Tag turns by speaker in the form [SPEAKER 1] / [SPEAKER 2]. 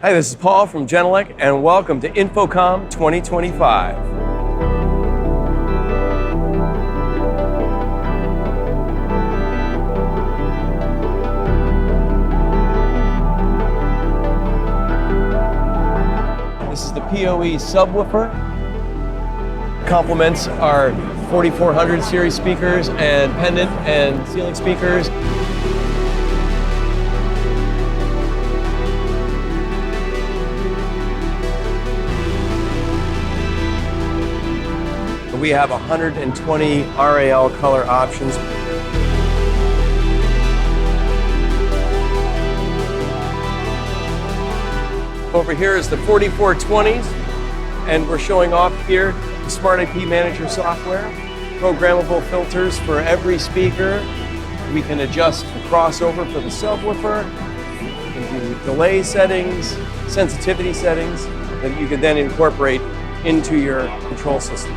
[SPEAKER 1] Hi, this is Paul from Genelec, and welcome to Infocomm 2025. This is the PoE subwoofer. Complements our 4400 series speakers and pendant and ceiling speakers. We have 120 RAL color options. Over here is the 4420s, and we're showing off here the Smart IP Manager software, programmable filters for every speaker. We can adjust the crossover for the subwoofer. We can do delay settings, sensitivity settings that you can then incorporate into your control system.